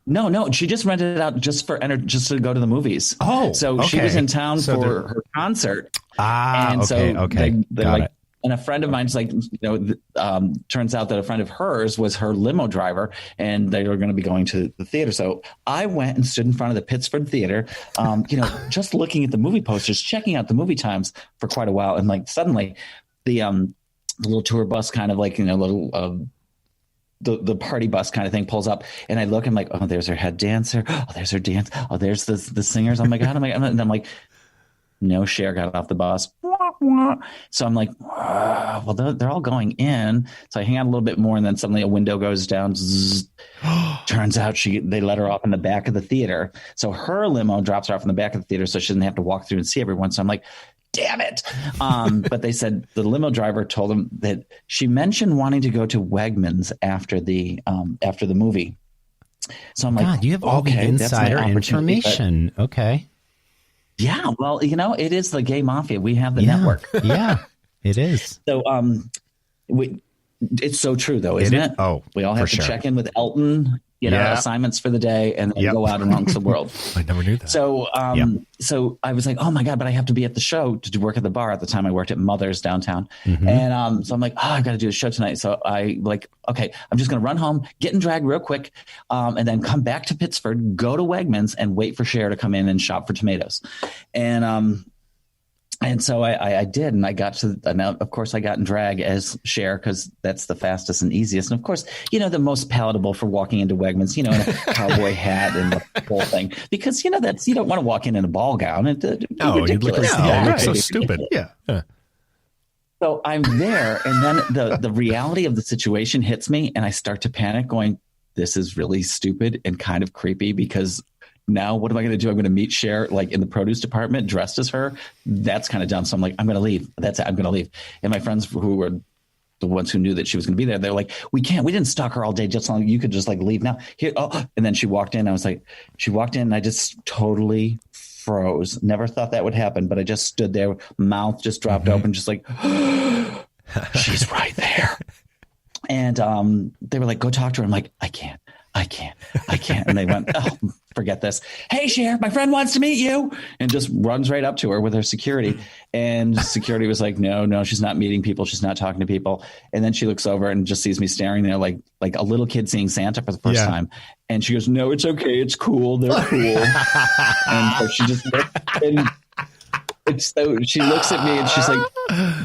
No, she just rented it out just to go to the movies. Oh, so okay. she was in town for her concert. And okay. They Got like, it. and a friend of mine's like, turns out that a friend of hers was her limo driver, and they were going to be going to the theater. So I went and stood in front of the Pittsford Theater, just looking at the movie posters, checking out the movie times for quite a while, and like suddenly, the little tour bus kind of like little. The party bus kind of thing pulls up, and I look, I'm like, oh, there's her head dancer. Oh, there's her dance. Oh, there's the singers. Oh my God. And I'm like, no, Cher got off the bus. So I'm like, well, they're all going in. So I hang out a little bit more, and then suddenly a window goes down. Zzz. Turns out they let her off in the back of the theater. So her limo drops her off in the back of the theater, so she doesn't have to walk through and see everyone. So I'm like, damn it. But they said the limo driver told them that she mentioned wanting to go to Wegmans after the movie. So I'm like, God, you have all the insider information. Okay. Yeah. Well, it is the gay mafia. We have the network. Yeah, it is. So, it's so true though, isn't it? Oh, we all have to check in with Elton, assignments for the day, and then go out amongst the world. I never knew that. So, so I was like, oh my God, but I have to be at the show to work at the bar. At the time I worked at Mother's downtown. Mm-hmm. And, so I'm like, I've got to do a show tonight. So I okay, I'm just going to run home, get in drag real quick, and then come back to Pittsford, go to Wegmans and wait for Cher to come in and shop for tomatoes. And so I did, and of course I got in drag as Cher because that's the fastest and easiest. And of course, the most palatable for walking into Wegmans, in a cowboy hat and the whole thing, because, you don't want to walk in a ball gown. You'd look so stupid. Yeah. So I'm there, and then the reality of the situation hits me, and I start to panic going, this is really stupid and kind of creepy because now what am I going to do? I'm going to meet Cher like in the produce department dressed as her. That's kind of dumb. So I'm like, I'm going to leave. That's it. I'm going to leave. And my friends who were the ones who knew that she was going to be there, they're like, we didn't stalk her all day. Just long. You could just like leave now. Here. Oh. And then she walked in. She walked in and I just totally froze. Never thought that would happen, but I just stood there, mouth just dropped open, just like, she's right there. And they were like, go talk to her. I'm like, I can't. And they went, oh, forget this. Hey, Cher, my friend wants to meet you. And just runs right up to her with her security. And security was like, no, she's not meeting people. She's not talking to people. And then she looks over and just sees me staring there like a little kid seeing Santa for the first time. And she goes, no, it's okay. It's cool. They're cool. And so she just so she looks at me and she's like,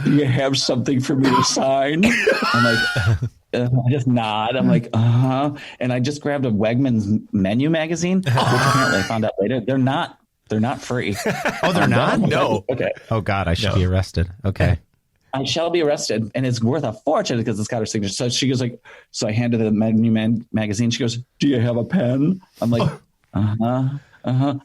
do you have something for me to sign? I'm like, I just nod. I'm like, and I just grabbed a Wegmans menu magazine, which apparently I found out later they're not free. Oh, they're not? No. Okay. Oh God, I should be arrested. Okay. I shall be arrested, and it's worth a fortune because it's got her signature. So she goes like, so I handed her the menu magazine. She goes, do you have a pen? I'm like,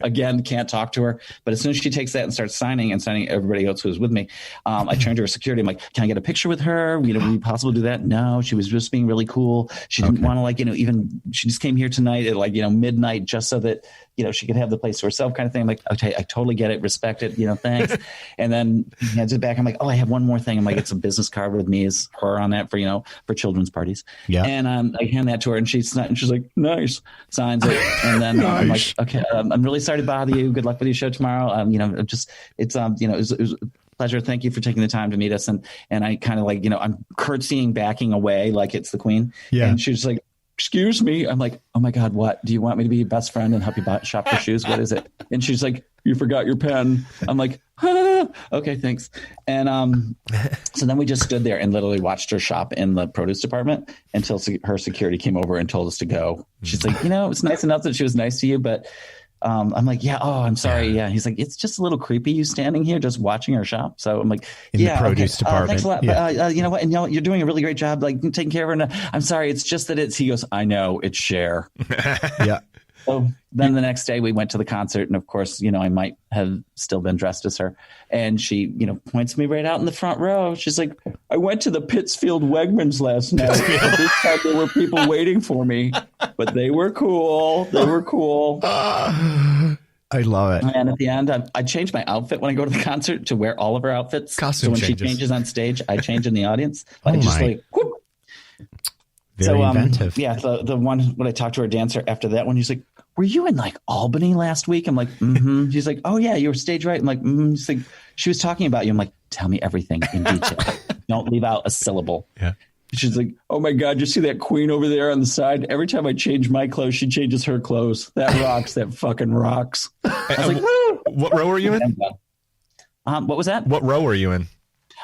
Again, can't talk to her. But as soon as she takes that and starts signing everybody else who's with me, I turned to her security. I'm like, can I get a picture with her? Would it possible to do that? No, she was just being really cool. She didn't want to even she just came here tonight at midnight just so that, she could have the place to herself kind of thing. I'm like, okay, I totally get it. Respect it. Thanks. And then he hands it back. I'm like, oh, I have one more thing. I'm like, it's a business card with me as her on that for children's parties. Yeah. And I hand that to her and she's like, nice, signs it. And then I'm like, okay, I'm really sorry to bother you. Good luck with your show tomorrow. It was a pleasure. Thank you for taking the time to meet us. And I kind of I'm curtsying, backing away like it's the queen. Yeah. And she's like, excuse me. I'm like, oh my God, what? Do you want me to be your best friend and help you shop for shoes? What is it? And she's like, you forgot your pen. I'm like, okay, thanks. And so then we just stood there and literally watched her shop in the produce department until her security came over and told us to go. She's like, it's nice enough that she was nice to you, but I'm like, yeah, oh, I'm sorry. Yeah. He's like, it's just a little creepy you standing here just watching our shop. So I'm like, in the produce department. Thanks a lot. Yeah. But you know what? And you're doing a really great job, taking care of her. And I'm sorry. It's just that he goes, I know, it's Cher. Yeah. So then the next day we went to the concert, and of course, I might have still been dressed as her. And she, points me right out in the front row. She's like, I went to the Pittsfield Wegmans last night. This time there were people waiting for me, but they were cool. They were cool. I love it. And at the end, I changed my outfit when I go to the concert to wear all of her outfits. Costume so when changes. she changes on stage, I change in the audience. Whoop. Very inventive. Yeah, the one when I talked to our dancer after that one, he's like, "Were you in like Albany last week?" I'm like, "Mm-hmm." She's like, "Oh yeah, you were stage right." I'm like, "Mm-hmm." She's like, "She was talking about you." I'm like, "Tell me everything in detail. Don't leave out a syllable." Yeah. She's like, "Oh my God, you see that queen over there on the side? Every time I change my clothes, she changes her clothes. That rocks. That fucking rocks." I was like, "Woo!" What row were you in? What was that? What row were you in?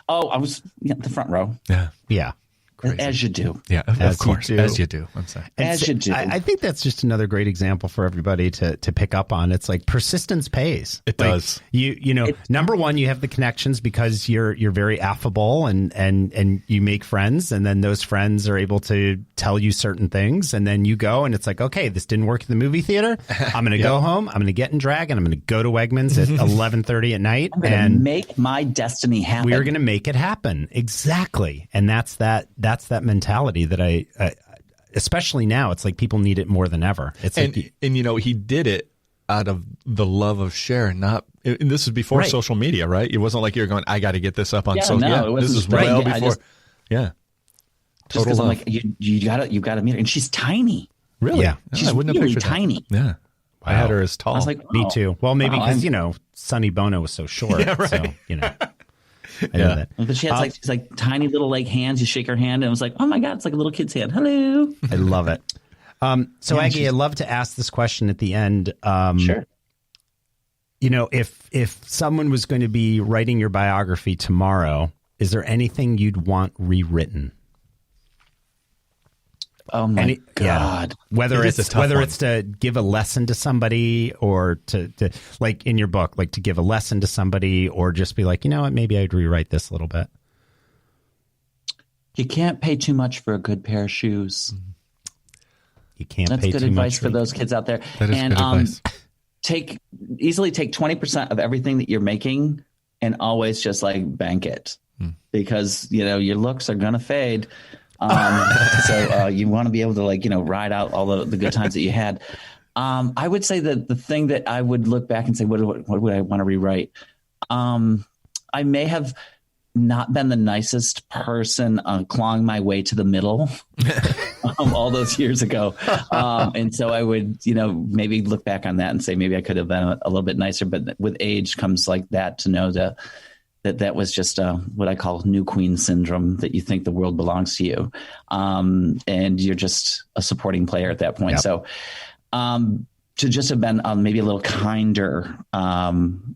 Oh, I was the front row. Yeah. Yeah. Crazy. As you do. Yeah, of course. As you do. I'm sorry. As you do. I think that's just another great example for everybody to pick up on. It's like persistence pays. It does. You know, number one, you have the connections because you're very affable and you make friends, and then those friends are able to tell you certain things, and then you go and it's like, okay, this didn't work in the movie theater. I'm going to go home. I'm going to get in drag, and I'm going to go to Wegmans at 11:30 at night and make my destiny happen. We are going to make it happen. Exactly. And that's that mentality that I especially now, it's like people need it more than ever. It's and like, you know, he did it out of the love of Cher, and this is before social media, right? It wasn't like you're going, I got to get this up on social media. No, this is well before. Just because I'm like, you got to meet her, and she's tiny. Really? Yeah. She's really tiny. That. Yeah. I had her as tall. I was like, me too. Well, maybe because Sonny Bono was so short. Yeah, right. So, I know that. But she has she's like tiny little like hands. You shake her hand, and it was like, oh my God, it's like a little kid's hand. Hello. I love it. So Aggie, I'd love to ask this question at the end. Sure. You know, if someone was going to be writing your biography tomorrow, is there anything you'd want rewritten? Oh my God! Whether it's to give a lesson to somebody, or to like in your book, like to give a lesson to somebody, or just be like, you know what, maybe I'd rewrite this a little bit. You can't pay too much for a good pair of shoes. You can't. That's pay good too advice much for those kids out there. That is good advice. Take 20% of everything that you're making, and always just like bank it, because your looks are gonna fade. So you want to be able to ride out all the good times that you had. I would say that the thing that I would look back and say, what would I want to rewrite? I may have not been the nicest person clawing my way to the middle all those years ago. And so I would, maybe look back on that and say, maybe I could have been a little bit nicer, but with age comes like that, to know that was just what I call new queen syndrome, that you think the world belongs to you. And you're just a supporting player at that point. Yep. So to just have been maybe a little kinder and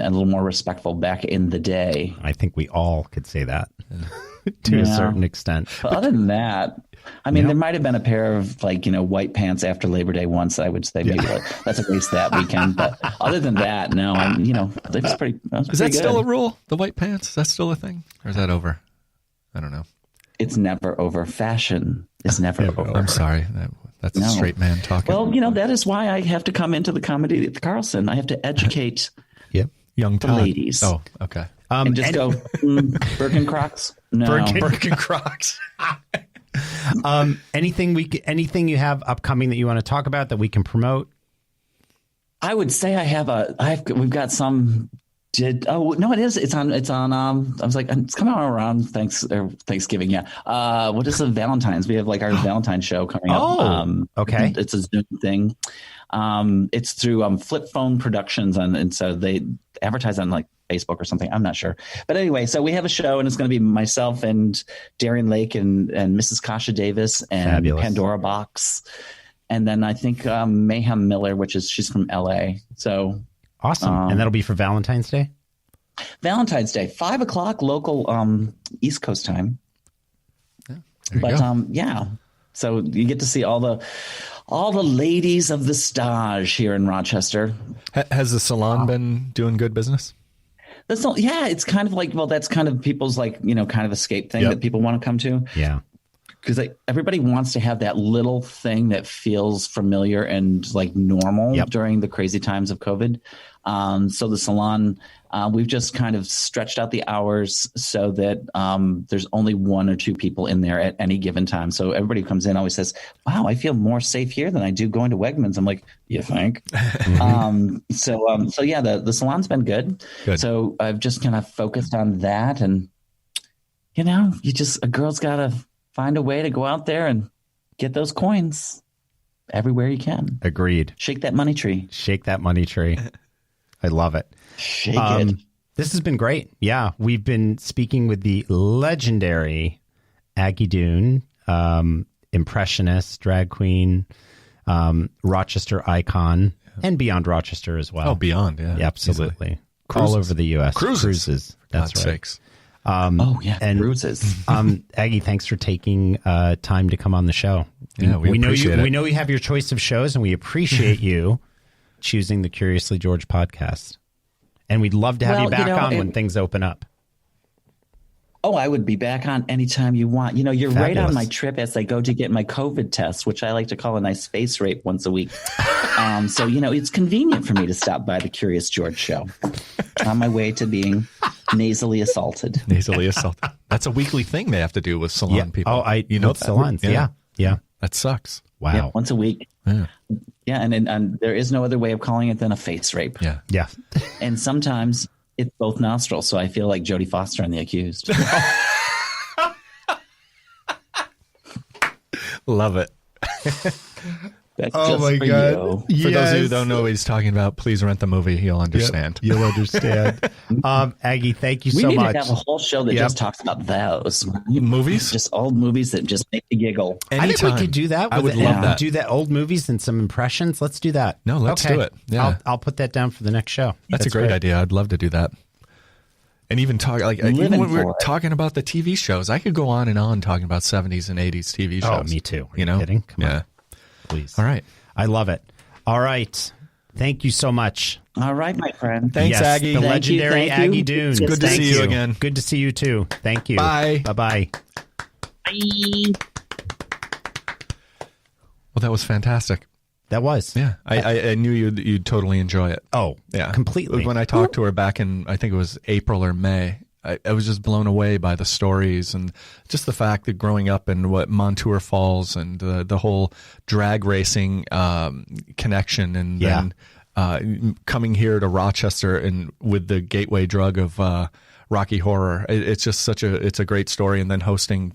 a little more respectful back in the day. I think we all could say that to a certain extent. But other than that, I mean, there might have been a pair of white pants after Labor Day once. I would say maybe let's erase that weekend. But other than that, no, it was pretty. Is that still a rule? The white pants? Is that still a thing, or is that over? I don't know. It's never over. Fashion is never over. I'm sorry. That's a straight man talking. Well, that is why I have to come into the comedy at the Carlson. I have to educate. Young the ladies. Oh, okay. And just go Birkenkrocks. No, Birkenkrocks. Anything you have upcoming that you want to talk about that we can promote? I would say we've got some. It is. It's on. I was like, it's coming out around Thanksgiving. Yeah. What is the Valentine's? We have like our Valentine's show coming up. Oh, okay. It's a Zoom thing. It's through Flip Phone Productions, and so they advertise on like Facebook or something. I'm not sure. But anyway, so we have a show, and it's going to be myself and Darian Lake and Mrs. Kasha Davis and Fabulous. Pandora Box. And then I think Mayhem Miller, she's from LA. So awesome. And that'll be for Valentine's Day? Valentine's Day, 5:00 local East Coast time. Yeah, there you go. Yeah. So you get to see all the ladies of the stage here in Rochester. Has the salon been doing good business? It's kind of like, that's kind of people's kind of escape thing that people want to come to. Yeah. Because everybody wants to have that little thing that feels familiar and like normal during the crazy times of COVID. So the salon, we've just kind of stretched out the hours so that there's only one or two people in there at any given time. So everybody who comes in always says, wow, I feel more safe here than I do going to Wegmans. I'm like, you think? So yeah, the salon's been good. So I've just kind of focused on that. And, a girl's got to find a way to go out there and get those coins everywhere you can. Agreed. Shake that money tree. Shake that money tree. I love it. Shake it. This has been great. Yeah, we've been speaking with the legendary Aggy Dune, impressionist, drag queen, Rochester icon, and beyond Rochester as well. Oh, beyond, yeah. Absolutely. All over the U.S. Cruises. That's God's right. sakes. And cruises. Aggie, thanks for taking time to come on the show. Yeah, we appreciate it. We know you have your choice of shows, and we appreciate you choosing the Curiously George podcast. And we'd love to have you back on when things open up. Oh, I would be back on anytime you want. You know, you're Fabulous. right on my trip as I go to get my COVID test, which I like to call a nice face rape once a week. So, you know, it's convenient for me to stop by the Curious George show on my way to being nasally assaulted. Nasally assaulted. That's a weekly thing they have to do with salon people. Oh, you know with salons. Yeah. That sucks. Wow. Yeah, once a week. Yeah. Yeah, and there is no other way of calling it than a face rape. Yeah. And sometimes it's both nostrils, so I feel like Jodie Foster in The Accused. Love it. That's just for you. For those of you who don't know what he's talking about, please rent the movie. You'll understand. Yep, you'll understand. Aggie, thank you so much. We need to have a whole show that just talks about those movies, just old movies that just make you giggle. Anytime. I think we could do that. I would love that. Do that old movies and some impressions. Let's do that. No, let's do it. Yeah, I'll put that down for the next show. That's a great idea. I'd love to do that. And even talk even when we're talking about the TV shows, I could go on and on talking about 70s and 80s TV shows. Oh, me too. You know, kidding? Come on. Please. All right. I love it. All right. Thank you so much. All right, my friend. Thanks, Aggie. The legendary Aggy Dune. Good to see you again. Good to see you too. Thank you. Bye. Bye-bye. Bye. Well, that was fantastic. That was. Yeah. I knew you'd totally enjoy it. Oh, yeah. Completely. When I talked to her back in, I think it was April or May, I was just blown away by the stories and just the fact that growing up in Montour Falls and the whole drag racing connection, and then coming here to Rochester and with the gateway drug of Rocky Horror. It's just it's a great story. And then hosting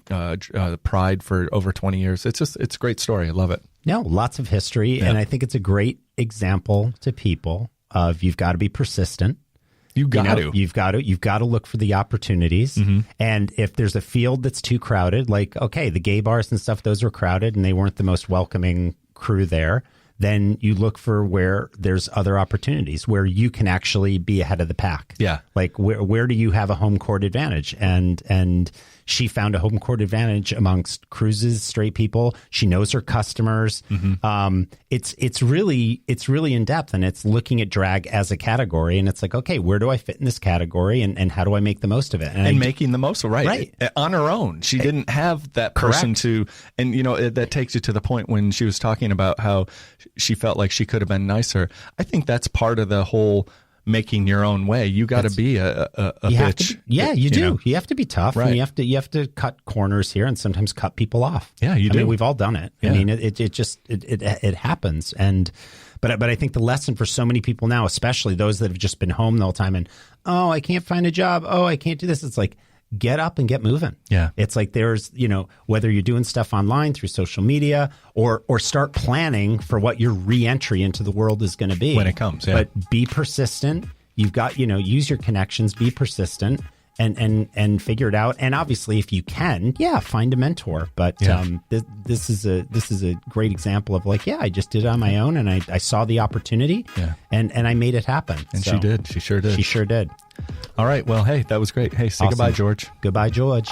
Pride for over 20 years. It's a great story. I love it. No, lots of history. And I think it's a great example to people of you've got to be persistent. You've got to look for the opportunities. Mm-hmm. And if there's a field that's too crowded, like, okay, the gay bars and stuff, those were crowded and they weren't the most welcoming crew there. Then you look for where there's other opportunities where you can actually be ahead of the pack. Yeah. Like where do you have a home court advantage? And she found a home court advantage amongst cruises, straight people. She knows her customers. Mm-hmm. It's really in depth, and it's looking at drag as a category. And it's like, okay, where do I fit in this category, and how do I make the most of it? And making the most of it, right on her own. She didn't have that person to, and that takes you to the point when she was talking about how she felt like she could have been nicer. I think that's part of the whole making your own way. You got to be a bitch. You do. You have to be tough. Right. And you have to cut corners here and sometimes cut people off. Yeah, you do. I mean, we've all done it. Yeah. I mean, it happens. But I think the lesson for so many people now, especially those that have just been home the whole time and, oh, I can't find a job. Oh, I can't do this. It's like, get up and get moving. Yeah. It's like there's, whether you're doing stuff online through social media or start planning for what your re-entry into the world is going to be. When it comes, yeah. But be persistent. You've got, use your connections, be persistent and figure it out. And obviously if you can, find a mentor. But this is a great example of like, I just did it on my own and I saw the opportunity and I made it happen. And she did. She sure did. She sure did. All right. Well, hey, that was great. Hey, say goodbye, George. Goodbye, George.